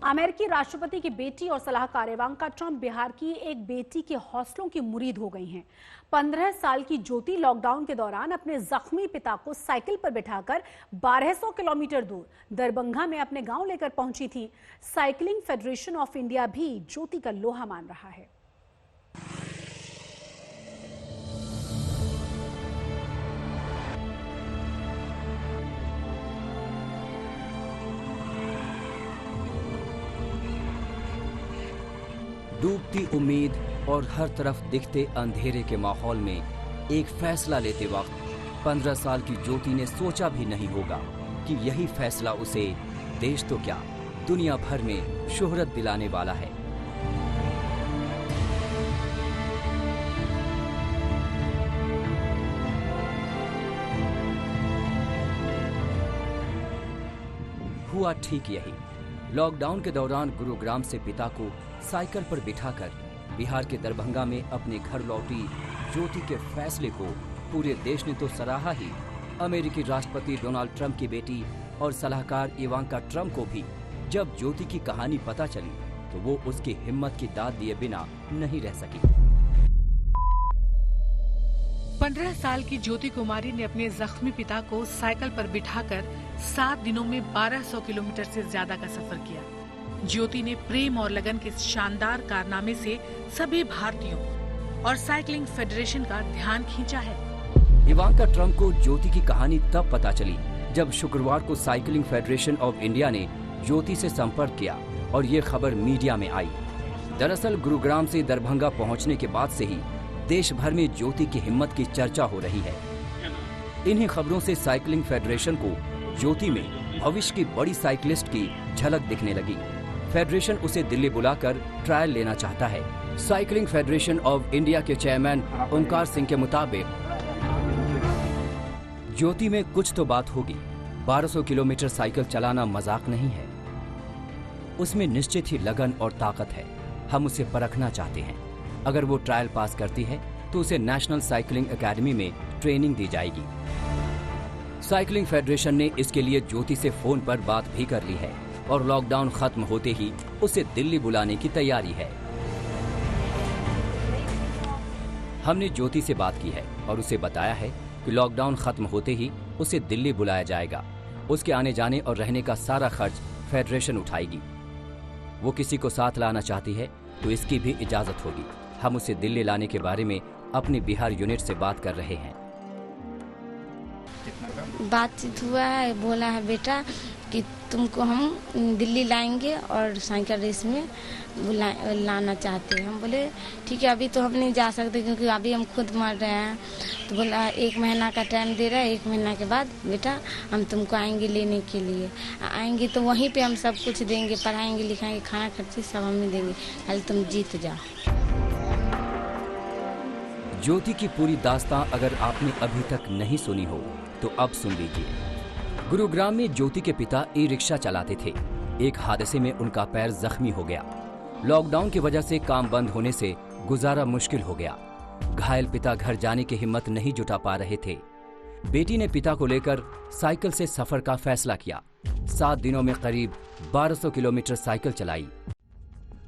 अमेरिकी राष्ट्रपति की बेटी और सलाहकार इवांका ट्रंप बिहार की एक बेटी के हौसलों की मुरीद हो गई हैं। 15 साल की ज्योति लॉकडाउन के दौरान अपने जख्मी पिता को साइकिल पर बिठाकर 1200 किलोमीटर दूर दरभंगा में अपने गांव लेकर पहुंची थी। साइकिलिंग फेडरेशन ऑफ इंडिया भी ज्योति का लोहा मान रहा है। डूबती उम्मीद और हर तरफ दिखते अंधेरे के माहौल में एक फैसला लेते वक्त 15 साल की ज्योति ने सोचा भी नहीं होगा कि यही फैसला उसे देश तो क्या दुनिया भर में शोहरत दिलाने वाला है। हुआ ठीक यही। लॉकडाउन के दौरान गुरुग्राम से पिता को साइकिल पर बिठाकर बिहार के दरभंगा में अपने घर लौटी ज्योति के फैसले को पूरे देश ने तो सराहा ही, अमेरिकी राष्ट्रपति डोनाल्ड ट्रंप की बेटी और सलाहकार इवांका ट्रंप को भी जब ज्योति की कहानी पता चली तो वो उसकी हिम्मत की दाद दिए बिना नहीं रह सकी। 15 साल की ज्योति कुमारी ने अपने जख्मी पिता को साइकिल पर बिठाकर 7 दिनों में 1200 किलोमीटर से ज्यादा का सफर किया। ज्योति ने प्रेम और लगन के शानदार कारनामे से सभी भारतीयों और साइकिलिंग फेडरेशन का ध्यान खींचा है। इवांका ट्रंप को ज्योति की कहानी तब पता चली जब शुक्रवार को साइकिलिंग फेडरेशन ऑफ इंडिया ने ज्योति से संपर्क किया और ये खबर मीडिया में आई। दरअसल गुरुग्राम से दरभंगा पहुंचने के बाद से ही देश भर में ज्योति की हिम्मत की चर्चा हो रही है। इन्हीं खबरों से साइकिलिंग फेडरेशन को ज्योति में भविष्य की बड़ी साइकिलिस्ट की झलक दिखने लगी। फेडरेशन उसे दिल्ली बुलाकर ट्रायल लेना चाहता है। साइकिलिंग फेडरेशन ऑफ इंडिया के चेयरमैन ओंकार सिंह के मुताबिक ज्योति में कुछ तो बात होगी। 1200 किलोमीटर साइकिल चलाना मजाक नहीं है, उसमें निश्चित ही लगन और ताकत है। हम उसे परखना चाहते हैं। अगर वो ट्रायल पास करती है तो उसे नेशनल साइकिलिंग एकेडमी में ट्रेनिंग दी जाएगी। साइकिलिंग फेडरेशन ने इसके लिए ज्योति से फोन पर बात भी कर ली है और लॉकडाउन खत्म होते ही उसे दिल्ली बुलाने की तैयारी है। हमने ज्योति से बात की है और उसे बताया है कि लॉकडाउन खत्म होते ही उसे दिल्ली बुलाया जाएगा। उसके आने जाने और रहने का सारा खर्च फेडरेशन उठाएगी। वो किसी को साथ लाना चाहती है तो इसकी भी इजाजत होगी। हम उसे दिल्ली लाने के बारे में अपनी बिहार यूनिट से बात कर रहे हैं। बातचीत हुआ है, बोला है बेटा कि तुमको हम दिल्ली लाएंगे और साइकिल रेस में लाना चाहते हैं। हम बोले ठीक है, अभी तो हम नहीं जा सकते क्योंकि अभी हम खुद मर रहे हैं। तो बोला 1 महीना का टाइम दे रहा है, 1 महीना के बाद बेटा हम तुमको आएंगे लेने के लिए। आएंगे तो वहीं पे हम सब कुछ देंगे, पढ़ाएंगे लिखाएंगे, खाना खर्ची सब हम ही देंगे, खाली तुम जीत जाओ। ज्योति की पूरी दास्तां अगर आपने अभी तक नहीं सुनी हो तो अब सुन लीजिए। गुरुग्राम में ज्योति के पिता ई रिक्शा चलाते थे। एक हादसे में उनका पैर जख्मी हो गया। लॉकडाउन की वजह से काम बंद होने से गुजारा मुश्किल हो गया। घायल पिता घर जाने की हिम्मत नहीं जुटा पा रहे थे। बेटी ने पिता को लेकर साइकिल से सफर का फैसला किया। 7 दिनों में करीब 1200 किलोमीटर साइकिल चलाई।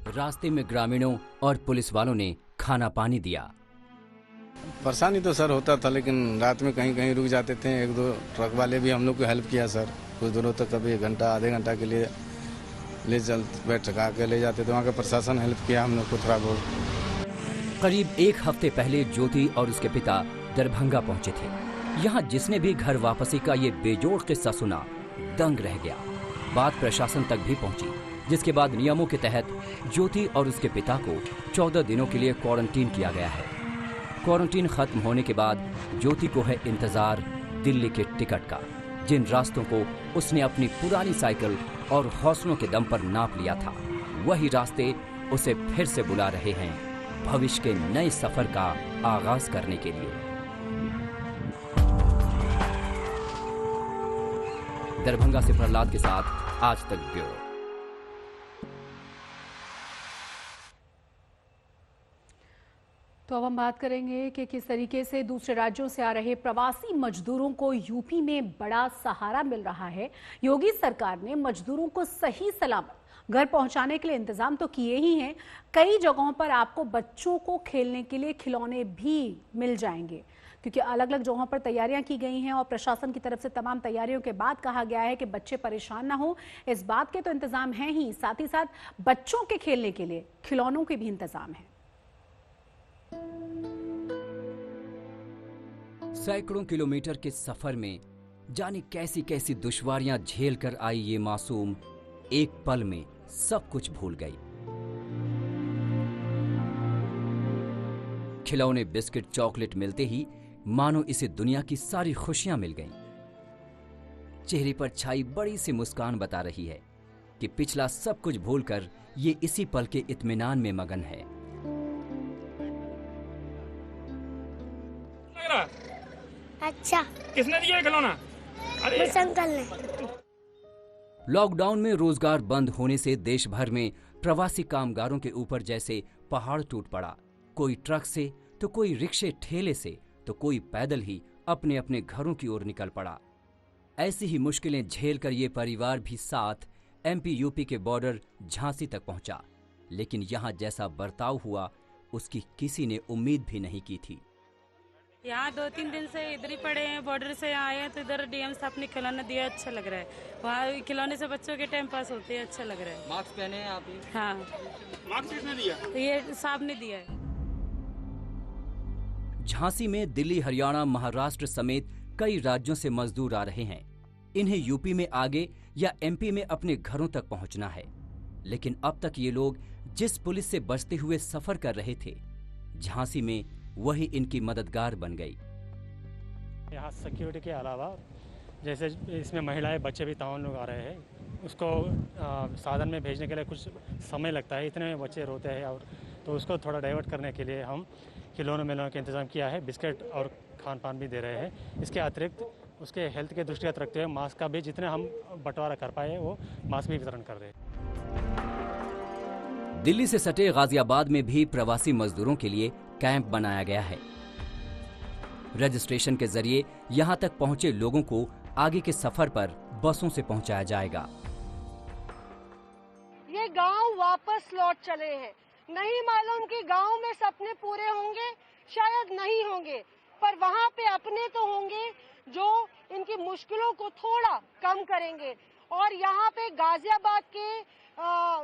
रास्ते में ग्रामीणों और पुलिस वालों ने खाना पानी दिया। परेशानी तो सर होता था, लेकिन रात में कहीं कहीं रुक जाते थे। 1-2 ट्रक वाले भी हम लोग को हेल्प किया सर। कुछ दूरों तक कभी 1 घंटा आधे घंटा के लिए बैठका के ले जाते थे। वहाँ का प्रशासन हेल्प किया हम लोग को थोड़ा बहुत। करीब 1 हफ्ते पहले ज्योति और उसके पिता दरभंगा पहुंचे थे। यहाँ जिसने भी घर वापसी का ये बेजोड़ किस्सा सुना दंग रह गया। बात प्रशासन तक भी पहुंची, जिसके बाद नियमों के तहत ज्योति और उसके पिता को 14 दिनों के लिए क्वारंटीन किया गया है। क्वारंटीन खत्म होने के बाद ज्योति को है इंतजार दिल्ली के टिकट का, जिन रास्तों को उसने अपनी पुरानी साइकिल और हौसलों के दम पर नाप लिया था, वही रास्ते उसे फिर से बुला रहे हैं भविष्य के नए सफर का आगाज करने के लिए। दरभंगा से प्रहलाद के साथ आज तक ब्यूरो। तो अब हम बात करेंगे कि किस तरीके से दूसरे राज्यों से आ रहे प्रवासी मजदूरों को यूपी में बड़ा सहारा मिल रहा है। योगी सरकार ने मजदूरों को सही सलामत घर पहुंचाने के लिए इंतजाम तो किए ही हैं, कई जगहों पर आपको बच्चों को खेलने के लिए खिलौने भी मिल जाएंगे, क्योंकि अलग अलग जगहों पर तैयारियां की गई हैं और प्रशासन की तरफ से तमाम तैयारियों के बाद कहा गया है कि बच्चे परेशान ना हो, इस बात के तो इंतजाम हैं ही, साथ ही साथ बच्चों के खेलने के लिए खिलौनों के भी इंतजाम है। सैकड़ों किलोमीटर के सफर में जाने कैसी कैसी दुश्वारियां झेल कर आई ये मासूम एक पल में सब कुछ भूल गई। खिलौने, बिस्किट, चॉकलेट मिलते ही मानो इसे दुनिया की सारी खुशियां मिल गईं। चेहरे पर छाई बड़ी सी मुस्कान बता रही है कि पिछला सब कुछ भूलकर ये इसी पल के इत्मीनान में मगन है। अच्छा, किसने दिया खिलौना? अरे उस अंकल ने। लॉकडाउन में रोजगार बंद होने से देश भर में प्रवासी कामगारों के ऊपर जैसे पहाड़ टूट पड़ा। कोई ट्रक से तो कोई रिक्शे ठेले से तो कोई पैदल ही अपने अपने घरों की ओर निकल पड़ा। ऐसी ही मुश्किलें झेलकर ये परिवार भी साथ एमपी यूपी के बॉर्डर झांसी तक पहुंचा, लेकिन यहां जैसा बर्ताव हुआ उसकी किसी ने उम्मीद भी नहीं की थी। यहाँ 2-3 दिन से इधर ही पड़े हैं, बॉर्डर से आए हैं तो इधर डीएम साहब ने खिलौना दिया, अच्छा लग रहा है। वहाँ खिलौने से बच्चों के टाइम पास होते हैं, अच्छा लग रहा है। मास्क पहने हैं आप? हाँ, मास्क किसने दिया? तो ये साहब ने दिया है। झांसी में दिल्ली, हरियाणा, महाराष्ट्र समेत कई राज्यों से मजदूर आ रहे हैं। इन्हें यूपी में आगे या एमपी में अपने घरों तक पहुंचना है, लेकिन अब तक ये लोग जिस पुलिस से बचते हुए सफर कर रहे थे, झांसी में वही इनकी मददगार बन गई। यहाँ सिक्योरिटी के अलावा जैसे इसमें महिलाएं, बच्चे भी तमाम लोग आ रहे हैं, उसको साधन में भेजने के लिए कुछ समय लगता है, इतने में बच्चे रोते हैं, और तो उसको थोड़ा डाइवर्ट करने के लिए हम खिलौनों मेलों का इंतज़ाम किया है। बिस्किट और खान पान भी दे रहे हैं। इसके अतिरिक्त उसके हेल्थ के दृष्टिगत रखते हुए मास्क का भी जितने हम बंटवारा कर पाए वो मास्क भी वितरण कर रहे हैं। दिल्ली से सटे गाजियाबाद में भी प्रवासी मजदूरों के लिए कैंप बनाया गया है। रजिस्ट्रेशन के जरिए यहां तक पहुंचे लोगों को आगे के सफर पर बसों से पहुंचाया जाएगा। ये गांव वापस लौट चले हैं। नहीं मालूम कि गांव में सपने पूरे होंगे, शायद नहीं होंगे, पर वहां पे अपने तो होंगे जो इनकी मुश्किलों को थोड़ा कम करेंगे। और यहाँ पे गाजियाबाद के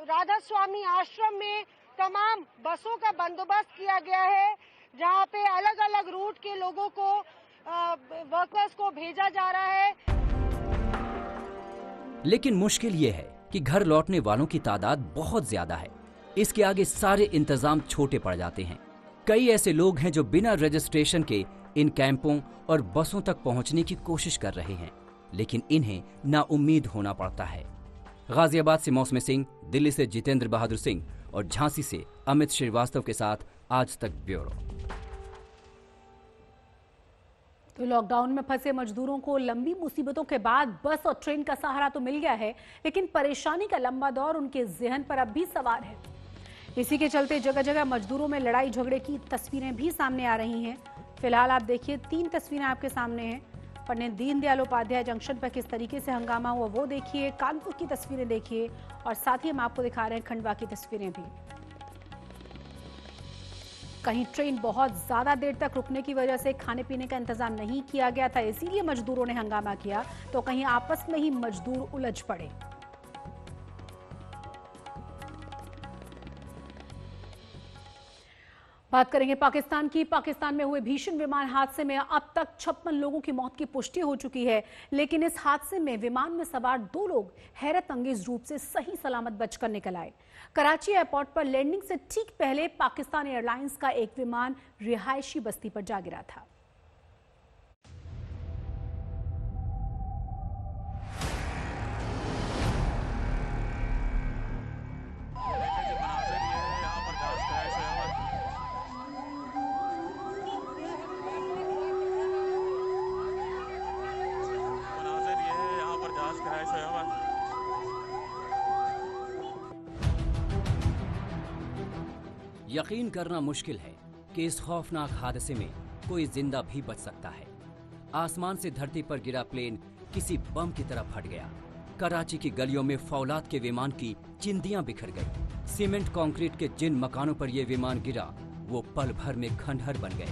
राधा स्वामी आश्रम में तमाम बसों का बंदोबस्त किया गया है, जहाँ पे अलग अलग रूट के लोगों को, वर्कर्स को भेजा जा रहा है। लेकिन मुश्किल ये है कि घर लौटने वालों की तादाद बहुत ज्यादा है। इसके आगे सारे इंतजाम छोटे पड़ जाते हैं। कई ऐसे लोग हैं जो बिना रजिस्ट्रेशन के इन कैंपों और बसों तक पहुंचने की कोशिश कर रहे हैं, लेकिन इन्हें नाउम्मीद होना पड़ता है। गाजियाबाद से मौसमी सिंह, दिल्ली से जितेंद्र बहादुर सिंह और झांसी से अमित श्रीवास्तव के साथ आज तक ब्यूरो। तो लॉकडाउन में फंसे मजदूरों को लंबी मुसीबतों के बाद बस और ट्रेन का सहारा तो मिल गया है, लेकिन परेशानी का लंबा दौर उनके जहन पर अब भी सवार है। इसी के चलते जगह जगह मजदूरों में लड़ाई झगड़े की तस्वीरें भी सामने आ रही हैं। फिलहाल आप देखिए 3 तस्वीरें आपके सामने हैं। पंडित दीनदयाल उपाध्याय जंक्शन पर किस तरीके से हंगामा हुआ वो देखिए, कानपुर की तस्वीरें देखिए, और साथ ही हम आपको दिखा रहे हैं खंडवा की तस्वीरें भी। कहीं ट्रेन बहुत ज्यादा देर तक रुकने की वजह से खाने पीने का इंतजाम नहीं किया गया था, इसीलिए मजदूरों ने हंगामा किया, तो कहीं आपस में ही मजदूर उलझ पड़े। बात करेंगे पाकिस्तान की। पाकिस्तान में हुए भीषण विमान हादसे में अब तक 56 लोगों की मौत की पुष्टि हो चुकी है, लेकिन इस हादसे में विमान में सवार 2 लोग हैरत अंगेज रूप से सही सलामत बचकर निकल आए। कराची एयरपोर्ट पर लैंडिंग से ठीक पहले पाकिस्तान एयरलाइंस का एक विमान रिहायशी बस्ती पर जा गिरा था। यकीन करना मुश्किल है कि इस खौफनाक हादसे में कोई जिंदा भी बच सकता है। आसमान से धरती पर गिरा प्लेन किसी बम की तरह फट गया। कराची की गलियों में फौलाद के विमान की चिंदियां बिखर गई। सीमेंट कंक्रीट के जिन मकानों पर यह विमान गिरा वो पल भर में खंडहर बन गए।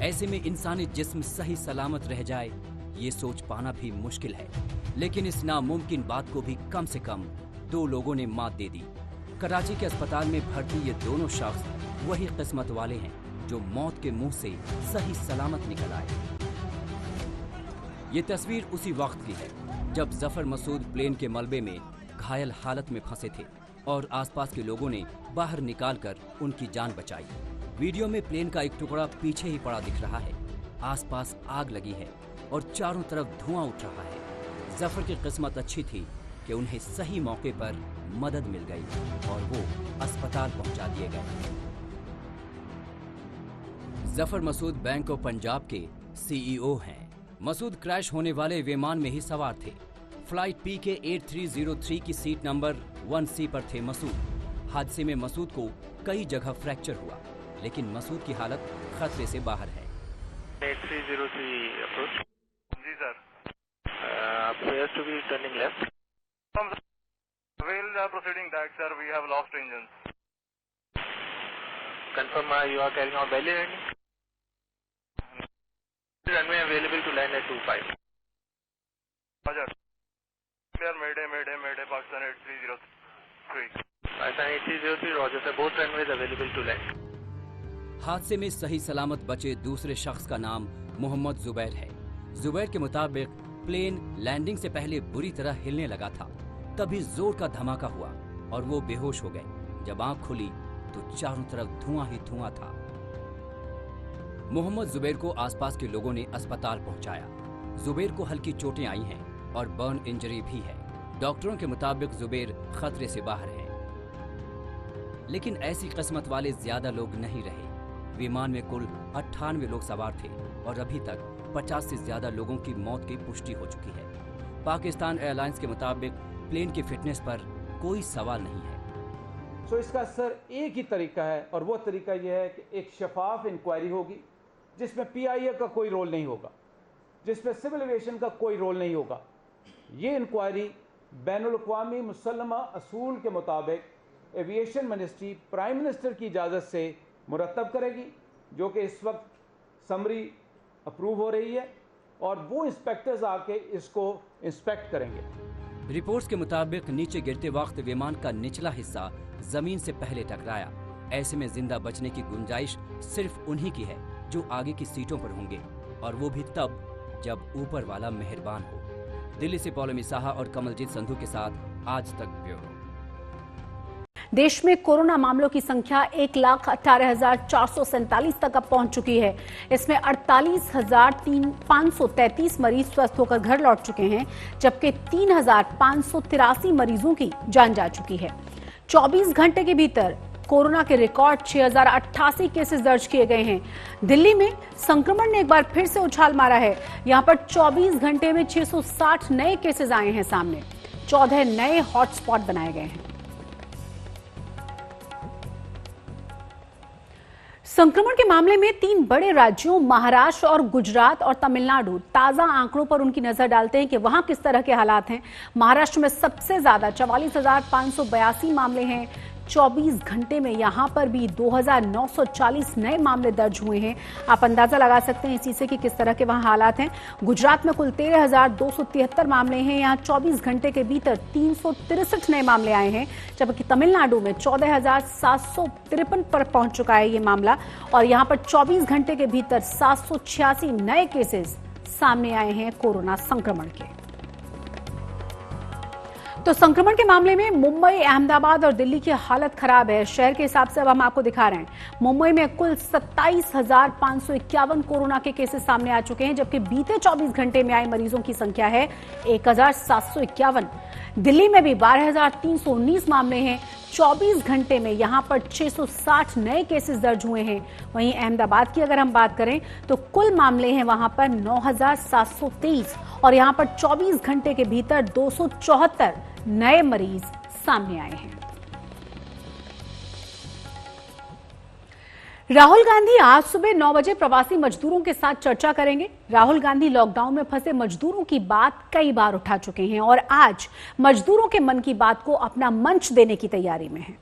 ऐसे में इंसानी जिस्म सही सलामत रह जाए ये सोच पाना भी मुश्किल है, लेकिन इस नामुमकिन बात को भी कम से कम 2 लोगों ने मात दे दी। कराची के अस्पताल में भर्ती ये दोनों शख्स वही किस्मत वाले हैं जो मौत के मुंह से सही सलामत निकल आए। ये तस्वीर उसी वक्त की है जब जफर मसूद प्लेन के मलबे में घायल हालत में फंसे थे और आसपास के लोगों ने बाहर निकालकर उनकी जान बचाई। वीडियो में प्लेन का एक टुकड़ा पीछे ही पड़ा दिख रहा है। आसपास आग लगी है और चारों तरफ धुआं उठ रहा है। जफर की किस्मत अच्छी थी कि उन्हें सही मौके पर मदद मिल गई और वो अस्पताल पहुंचा दिए गए। जफर मसूद बैंक ऑफ पंजाब के सीईओ हैं। मसूद क्रैश होने वाले विमान में ही सवार थे। फ्लाइट PK 8303 की सीट नंबर 1C पर थे मसूद। हादसे में मसूद को कई जगह फ्रैक्चर हुआ, लेकिन मसूद की हालत खतरे से बाहर है। 8303 अप्रोच। जी sir, appears to be turning left. We'll proceeding back, sir. We have lost engines. Confirm you are carrying out belly landing. Runway available to land at 25. Roger. Clear. Mayday, Mayday, Mayday. Pakistan 8303. Pakistan 8303. Roger, sir. Both runways available to land. हादसे में सही सलामत बचे दूसरे शख्स का नाम मोहम्मद जुबैर है। जुबैर के मुताबिक प्लेन लैंडिंग से पहले बुरी तरह हिलने लगा था, तभी जोर का धमाका हुआ और वो बेहोश हो गए। जब आंख खुली तो चारों तरफ धुआं ही धुआं था। मोहम्मद जुबैर को आसपास के लोगों ने अस्पताल पहुंचाया। जुबैर को हल्की चोटें आई हैं और बर्न इंजरी भी है। डॉक्टरों के मुताबिक जुबैर खतरे से बाहर है, लेकिन ऐसी किस्मत वाले ज्यादा लोग नहीं रहे। विमान में कुल 98 लोग सवार थे और अभी तक 50 से ज्यादा लोगों की मौत की पुष्टि हो चुकी है। पाकिस्तान एयरलाइंस के मुताबिक प्लेन की फिटनेस पर कोई सवाल नहीं है। सो इसका सर एक ही तरीका है और वो तरीका यह है कि एक शफाफ इंक्वायरी होगी जिसमें PIA का कोई रोल नहीं होगा, जिसमें सिविल एविएशन का कोई रोल नहीं होगा। ये इंक्वायरी बैनुल-अक़वामी मुसल्लमा असूल के मुताबिक एविएशन मिनिस्ट्री प्राइम मिनिस्टर की इजाज़त से मुरतब करेगी, जो कि इस वक्त समरी अप्रूव हो रही है और वो इंस्पेक्टर्स आके इसको इंस्पेक्ट करेंगे। रिपोर्ट्स के मुताबिक नीचे गिरते वक्त विमान का निचला हिस्सा जमीन से पहले टकराया। ऐसे में जिंदा बचने की गुंजाइश सिर्फ उन्हीं की है जो आगे की सीटों पर होंगे, और वो भी तब जब ऊपर वाला मेहरबान हो। दिल्ली से पौलमी साहा और कमलजीत संधू के साथ आज तक ब्यूरो। देश में कोरोना मामलों की संख्या 1,18,447 तक अब पहुंच चुकी है। इसमें 48,533 मरीज स्वस्थ होकर घर लौट चुके हैं, जबकि 3,583 मरीजों की जान जा चुकी है। 24 घंटे के भीतर कोरोना के रिकॉर्ड 6,088 केसेस दर्ज किए गए हैं। दिल्ली में संक्रमण ने एक बार फिर से उछाल मारा है। यहां पर 24 घंटे में 660 नए केसेस आए हैं सामने। 14 नए हॉटस्पॉट बनाए गए हैं। संक्रमण के मामले में 3 बड़े राज्यों महाराष्ट्र और गुजरात और तमिलनाडु ताजा आंकड़ों पर उनकी नजर डालते हैं कि वहां किस तरह के हालात हैं। महाराष्ट्र में सबसे ज्यादा 44,582 मामले हैं। 24 घंटे में यहां पर भी 2,940 नए मामले दर्ज हुए हैं। आप अंदाजा लगा सकते हैं इसी से कि किस तरह के वहां हालात हैं। गुजरात में कुल 13,273 मामले हैं। यहां 24 घंटे के भीतर 363 नए मामले आए हैं, जबकि तमिलनाडु में 14,753 पर पहुंच चुका है ये मामला, और यहां पर 24 घंटे के भीतर 786 नए केसेस सामने आए हैं कोरोना संक्रमण के। तो संक्रमण के मामले में मुंबई, अहमदाबाद और दिल्ली की हालत खराब है। शहर के हिसाब से अब हम आपको दिखा रहे हैं। मुंबई में कुल 27,551 कोरोना के केसेस सामने आ चुके हैं, जबकि बीते 24 घंटे में आए मरीजों की संख्या है 1,751। दिल्ली में भी 12,319 मामले हैं। 24 घंटे में यहां पर 660 नए केसेस दर्ज हुए हैं। वहीं अहमदाबाद की अगर हम बात करें तो कुल मामले हैं वहां पर 9,723, और यहां पर 24 घंटे के भीतर 274 नए मरीज सामने आए हैं। राहुल गांधी आज सुबह 9 बजे प्रवासी मजदूरों के साथ चर्चा करेंगे। राहुल गांधी लॉकडाउन में फंसे मजदूरों की बात कई बार उठा चुके हैं और आज मजदूरों के मन की बात को अपना मंच देने की तैयारी में है।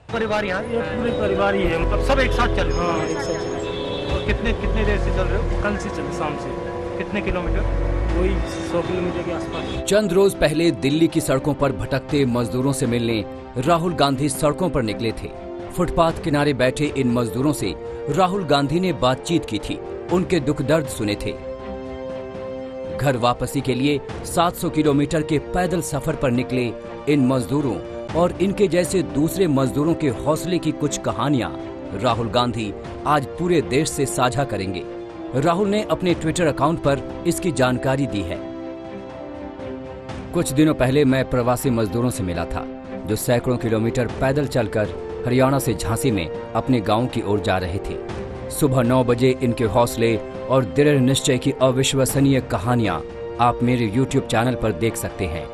परिवार यहाँ पूरे परिवार ही है, मतलब सब एक साथ चल रहे हैं। और कितने देर से चल रहे हो? कल से चल, शाम से। कितने किलोमीटर? वही 100 किलोमीटर के आसपास। चंद रोज पहले दिल्ली की सड़कों पर भटकते मजदूरों से मिलने राहुल गांधी सड़कों पर निकले थे। फुटपाथ किनारे बैठे इन मजदूरों से राहुल गांधी ने बातचीत की थी, उनके दुख दर्द सुने थे। घर वापसी के लिए 700 किलोमीटर के पैदल सफर पर निकले इन मजदूरों और इनके जैसे दूसरे मजदूरों के हौसले की कुछ कहानियां राहुल गांधी आज पूरे देश से साझा करेंगे। राहुल ने अपने ट्विटर अकाउंट पर इसकी जानकारी दी है। कुछ दिनों पहले मैं प्रवासी मजदूरों से मिला था जो सैकड़ों किलोमीटर पैदल चलकर हरियाणा से झांसी में अपने गांव की ओर जा रहे थे। सुबह 9 बजे इनके हौसले और दृढ़ निश्चय की अविश्वसनीय कहानियां आप मेरे YouTube चैनल पर देख सकते हैं।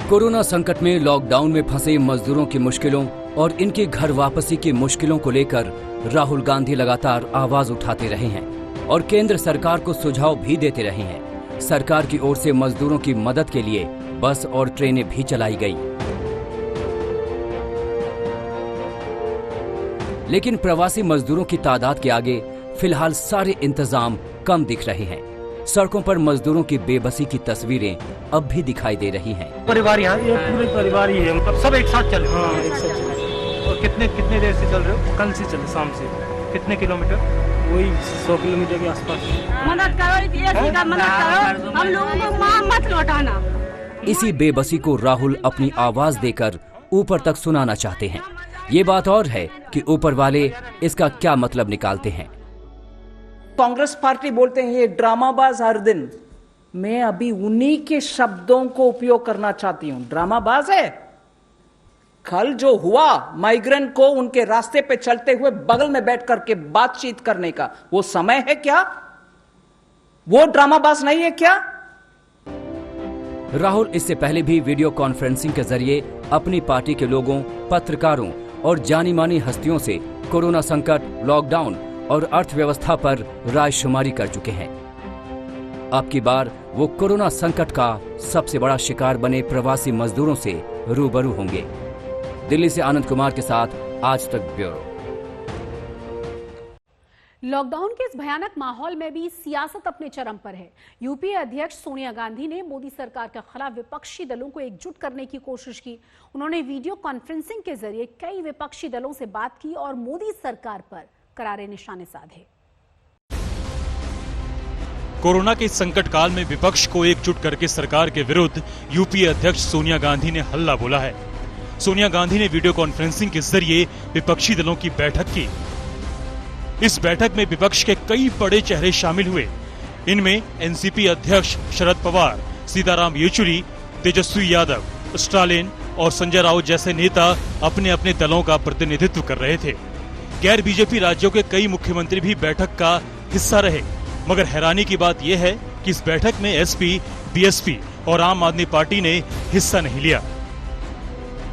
कोरोना संकट में लॉकडाउन में फंसे मजदूरों की मुश्किलों और इनके घर वापसी की मुश्किलों को लेकर राहुल गांधी लगातार आवाज उठाते रहे हैं और केंद्र सरकार को सुझाव भी देते रहे हैं। सरकार की ओर से मजदूरों की मदद के लिए बस और ट्रेनें भी चलाई गई, लेकिन प्रवासी मजदूरों की तादाद के आगे फिलहाल सारे इंतजाम कम दिख रहे हैं। सड़कों पर मजदूरों की बेबसी की तस्वीरें अब भी दिखाई दे रही हैं। परिवार यहाँ पूरे परिवार ही है, मतलब सब एक साथ चल रहे हैं। एक साथ। और कितने देर से चल रहे हो? कल से चल, शाम से। कितने किलोमीटर? वही 100 किलोमीटर के आसपास। मदद करो, मदद करो, हम लोगों को मां मत लौटाना। इसी बेबसी को राहुल अपनी आवाज देकर ऊपर तक सुनाना चाहते हैं। ये बात और है कि ऊपर वाले इसका क्या मतलब निकालते हैं। कांग्रेस पार्टी बोलते हैं ये ड्रामाबाज हर दिन। मैं अभी उन्हीं के शब्दों को उपयोग करना चाहती हूं। ड्रामाबाज है। कल जो हुआ माइग्रेंट को उनके रास्ते पे चलते हुए बगल में बैठ करके बातचीत करने का, वो समय है क्या? वो ड्रामाबाज नहीं है क्या? राहुल इससे पहले भी वीडियो कॉन्फ्रेंसिंग के जरिए अपनी पार्टी के लोगों, पत्रकारों और जानी मानी हस्तियों से कोरोना संकट, लॉकडाउन और अर्थव्यवस्था पर रायशुमारी कर चुके हैं। अब की बार वो कोरोना संकट का सबसे बड़ा शिकार बने प्रवासी मजदूरों से रूबरू होंगे। दिल्ली से आनंद कुमार के साथ आज तक ब्यूरो। लॉकडाउन के इस भयानक माहौल में भी सियासत अपने चरम पर है। यूपीए अध्यक्ष सोनिया गांधी ने मोदी सरकार के खिलाफ विपक्षी दलों को एकजुट करने की कोशिश की। उन्होंने वीडियो कॉन्फ्रेंसिंग के जरिए कई विपक्षी दलों से बात की और मोदी सरकार पर करारे निशाने साधे। कोरोना के इस संकट काल में विपक्ष को एकजुट करके सरकार के विरुद्ध यूपीए अध्यक्ष सोनिया गांधी ने हल्ला बोला है। सोनिया गांधी ने वीडियो कॉन्फ्रेंसिंग के जरिए विपक्षी दलों की बैठक की। इस बैठक में विपक्ष के कई बड़े चेहरे शामिल हुए। इनमें एनसीपी अध्यक्ष शरद पवार, सीताराम येचुरी, तेजस्वी यादव, स्टालिन और संजय राउत जैसे नेता अपने अपने दलों का प्रतिनिधित्व कर रहे थे। गैर बीजेपी राज्यों के कई मुख्यमंत्री भी बैठक का हिस्सा रहे, मगर हैरानी की बात यह है कि इस बैठक में एसपी, बीएसपी और आम आदमी पार्टी ने हिस्सा नहीं लिया।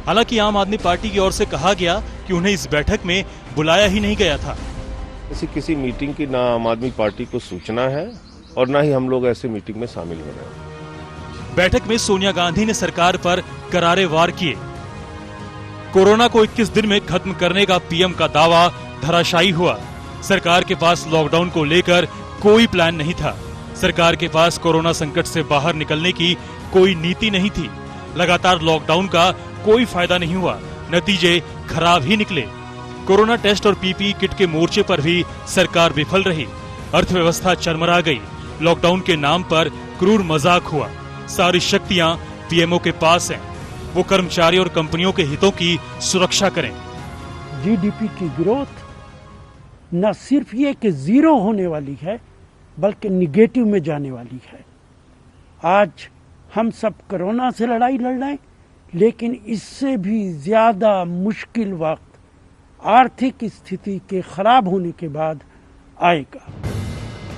हालांकि आम आदमी पार्टी की ओर से कहा गया कि उन्हें इस बैठक में बुलाया ही नहीं गया था। ऐसी किसी मीटिंग की ना आम आदमी पार्टी को सूचना है और ना ही हम लोग ऐसे मीटिंग में शामिल हो रहे हैं। बैठक में सोनिया गांधी ने सरकार पर करारे वार किए। कोरोना को 21 दिन में खत्म करने का पीएम का दावा धराशायी हुआ। सरकार के पास लॉकडाउन को लेकर कोई प्लान नहीं था। सरकार के पास कोरोना संकट से बाहर निकलने की कोई नीति नहीं थी। लगातार लॉकडाउन का कोई फायदा नहीं हुआ, नतीजे खराब ही निकले। कोरोना टेस्ट और पीपीई किट के मोर्चे पर भी सरकार विफल रही। अर्थव्यवस्था चरमरा गई। लॉकडाउन के नाम पर क्रूर मजाक हुआ। सारी शक्तियां पीएमओ के पास हैं। वो कर्मचारी और कंपनियों के हितों की सुरक्षा करें। जीडीपी की ग्रोथ न सिर्फ ये कि जीरो होने वाली है, बल्कि निगेटिव में जाने वाली है। आज हम सब कोरोना से लड़ाई लड़ रहे हैं, लेकिन इससे भी ज्यादा मुश्किल वक्त आर्थिक स्थिति के खराब होने के बाद आएगा।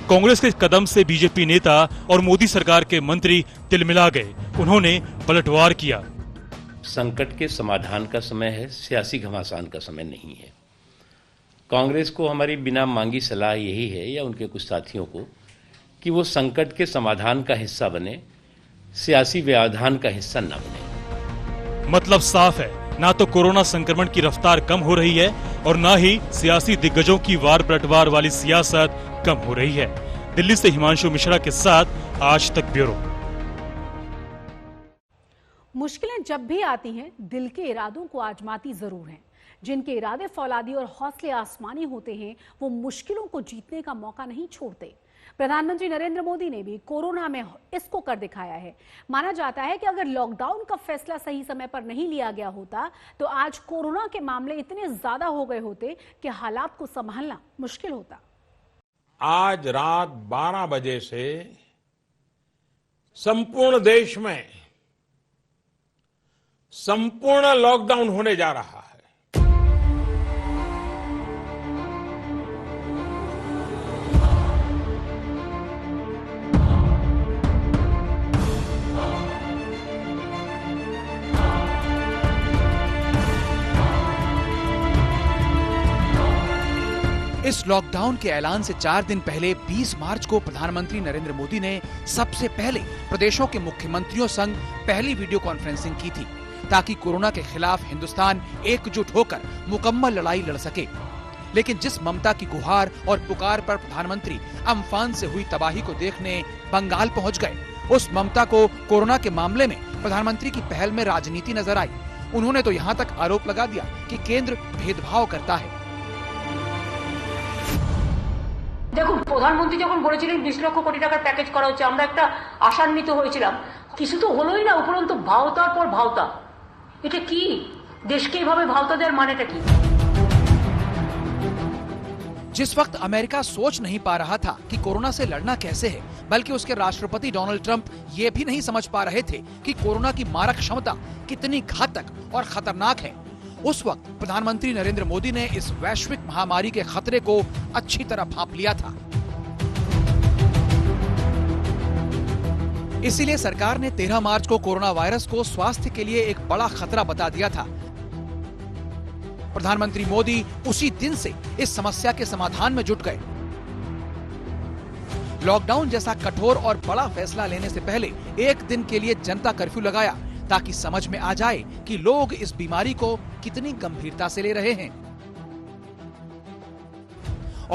कांग्रेस के कदम से बीजेपी नेता और मोदी सरकार के मंत्री तिलमिला गए। उन्होंने पलटवार किया। संकट के समाधान का समय है, सियासी घमासान का समय नहीं है। कांग्रेस को हमारी बिना मांगी सलाह यही है, या उनके कुछ साथियों को, कि वो संकट के समाधान का हिस्सा बने, सियासी व्यवधान का हिस्सा न बने। मतलब साफ है, ना तो कोरोना संक्रमण की रफ्तार कम हो रही है और ना ही सियासी दिग्गजों की वार पलटवार वाली सियासत कम हो रही है। दिल्ली से हिमांशु मिश्रा के साथ आज तक ब्यूरो। मुश्किलें जब भी आती हैं, दिल के इरादों को आजमाती जरूर हैं। जिनके इरादे फौलादी और हौसले आसमानी होते हैं, वो मुश्किलों को जीतने का मौका नहीं छोड़ते। प्रधानमंत्री नरेंद्र मोदी ने भी कोरोना में इसको कर दिखाया है। माना जाता है कि अगर लॉकडाउन का फैसला सही समय पर नहीं लिया गया होता तो आज कोरोना के मामले इतने ज्यादा हो गए होते कि हालात को संभालना मुश्किल होता। आज रात 12 बजे से संपूर्ण देश में संपूर्ण लॉकडाउन होने जा रहा है। इस लॉकडाउन के ऐलान से 4 दिन पहले 20 मार्च को प्रधानमंत्री नरेंद्र मोदी ने सबसे पहले प्रदेशों के मुख्यमंत्रियों संग पहली वीडियो कॉन्फ्रेंसिंग की थी, ताकि कोरोना के खिलाफ हिंदुस्तान एकजुट होकर मुकम्मल लड़ाई लड़ सके। लेकिन जिस ममता की गुहार और पुकार पर प्रधानमंत्री अम्फान से हुई तबाही को देखने बंगाल पहुंच गए, उस ममता को कोरोना के मामले में प्रधानमंत्री की पहल में राजनीति नजर आई। उन्होंने तो यहाँ तक आरोप लगा दिया कि केंद्र भेदभाव करता है। দেখুন, প্রধানমন্ত্রী যখন বলেছিলেন 20 লক্ষ কোটি টাকার প্যাকেজ করা হচ্ছে, আমরা একটা আশান্বিত হয়েছিলাম। কিছু তো হলোই না, উপরন্তু ভাওতার পর ভাওতা। এটা কি? দেশকে এইভাবে ভাওতা দেওয়ার মানেটা কি? जिस वक्त अमेरिका सोच नहीं पा रहा था कि कोरोना से लड़ना कैसे है, बल्कि उसके राष्ट्रपति डोनाल्ड ट्रंप ये भी नहीं समझ पा रहे थे कि कोरोना की मारक क्षमता कितनी घातक और खतरनाक है, उस वक्त प्रधानमंत्री नरेंद्र मोदी ने इस वैश्विक महामारी के खतरे को अच्छी तरह भांप लिया था। इसीलिए सरकार ने 13 मार्च को कोरोना वायरस को स्वास्थ्य के लिए एक बड़ा खतरा बता दिया था। प्रधानमंत्री मोदी उसी दिन से इस समस्या के समाधान में जुट गए। लॉकडाउन जैसा कठोर और बड़ा फैसला लेने से पहले एक दिन के लिए जनता कर्फ्यू लगाया, ताकि समझ में आ जाए कि लोग इस बीमारी को कितनी गंभीरता से ले रहे हैं।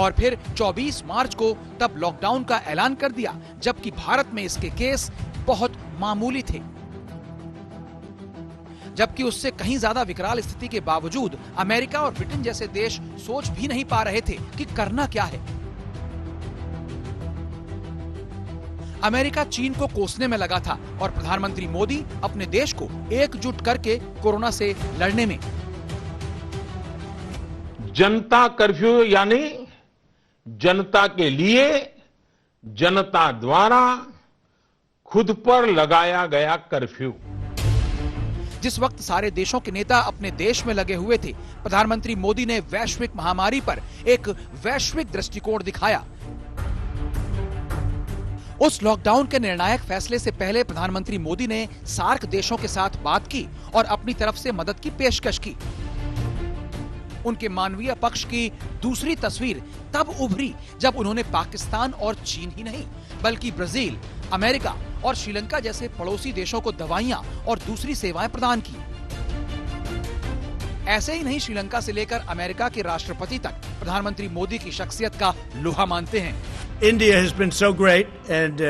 और फिर 24 मार्च को तब लॉकडाउन का ऐलान कर दिया, जबकि भारत में इसके केस बहुत मामूली थे। जबकि उससे कहीं ज्यादा विकराल स्थिति के बावजूद अमेरिका और ब्रिटेन जैसे देश सोच भी नहीं पा रहे थे कि करना क्या है। अमेरिका चीन को कोसने में लगा था और प्रधानमंत्री मोदी अपने देश को एकजुट करके कोरोना से लड़ने में। जनता कर्फ्यू यानी जनता के लिए, जनता द्वारा खुद पर लगाया गया कर्फ्यू। जिस वक्त सारे देशों के नेता अपने देश में लगे हुए थे, प्रधानमंत्री मोदी ने वैश्विक महामारी पर एक वैश्विक दृष्टिकोण दिखाया। उस लॉकडाउन के निर्णायक फैसले से पहले प्रधानमंत्री मोदी ने सार्क देशों के साथ बात की और अपनी तरफ से मदद की पेशकश की। उनके मानवीय पक्ष की दूसरी तस्वीर तब उभरी जब उन्होंने पाकिस्तान और चीन ही नहीं, बल्कि ब्राजील, अमेरिका और श्रीलंका जैसे पड़ोसी देशों को दवाइयां और दूसरी सेवाएं प्रदान की। ऐसे ही नहीं, श्रीलंका से लेकर अमेरिका के राष्ट्रपति तक प्रधानमंत्री मोदी की शख्सियत का लोहा मानते हैं। India has been so great, and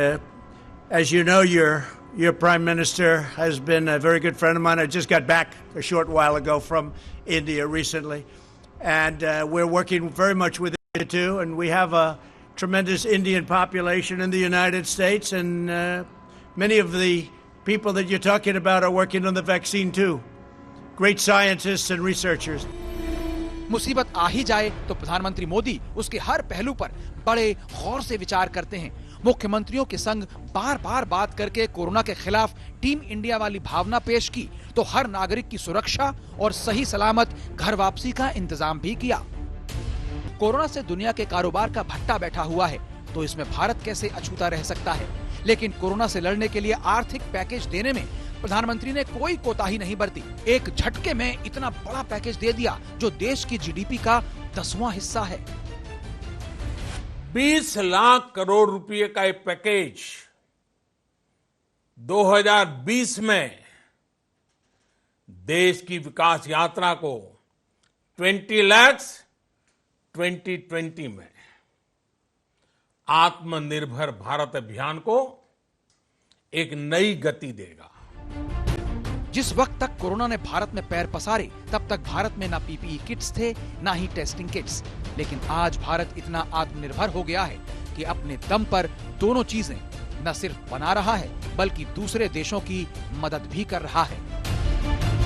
as you know, your Prime Minister has been a very good friend of mine. I just got back a short while ago from India recently, and we're working very much with India too, and we have a tremendous Indian population in the United States, and many of the people that you're talking about are working on the vaccine too. Great scientists and researchers. मुसीबत आ ही जाए तो प्रधानमंत्री मोदी उसके हर पहलू पर बड़े गौर से विचार करते हैं। मुख्यमंत्रियों के संग बार बार बात करके कोरोना के खिलाफ टीम इंडिया वाली भावना पेश की, तो हर नागरिक की सुरक्षा और सही सलामत घर वापसी का इंतजाम भी किया। कोरोना से दुनिया के कारोबार का भट्टा बैठा हुआ है, तो इसमें भारत कैसे अछूता रह सकता है। लेकिन कोरोना से लड़ने के लिए आर्थिक पैकेज देने में प्रधानमंत्री ने कोई कोताही नहीं बरती। एक झटके में इतना बड़ा पैकेज दे दिया जो देश की जीडीपी का 10वां हिस्सा है। 20 लाख करोड़ रुपए का एक पैकेज 2020 में देश की विकास यात्रा को 20 लाख 2020 में आत्मनिर्भर भारत अभियान को एक नई गति देगा। जिस वक्त तक कोरोना ने भारत में पैर पसारे, तब तक भारत में ना पीपीई किट्स थे, ना ही टेस्टिंग किट्स। लेकिन आज भारत इतना आत्मनिर्भर हो गया है कि अपने दम पर दोनों चीजें न सिर्फ बना रहा है, बल्कि दूसरे देशों की मदद भी कर रहा है।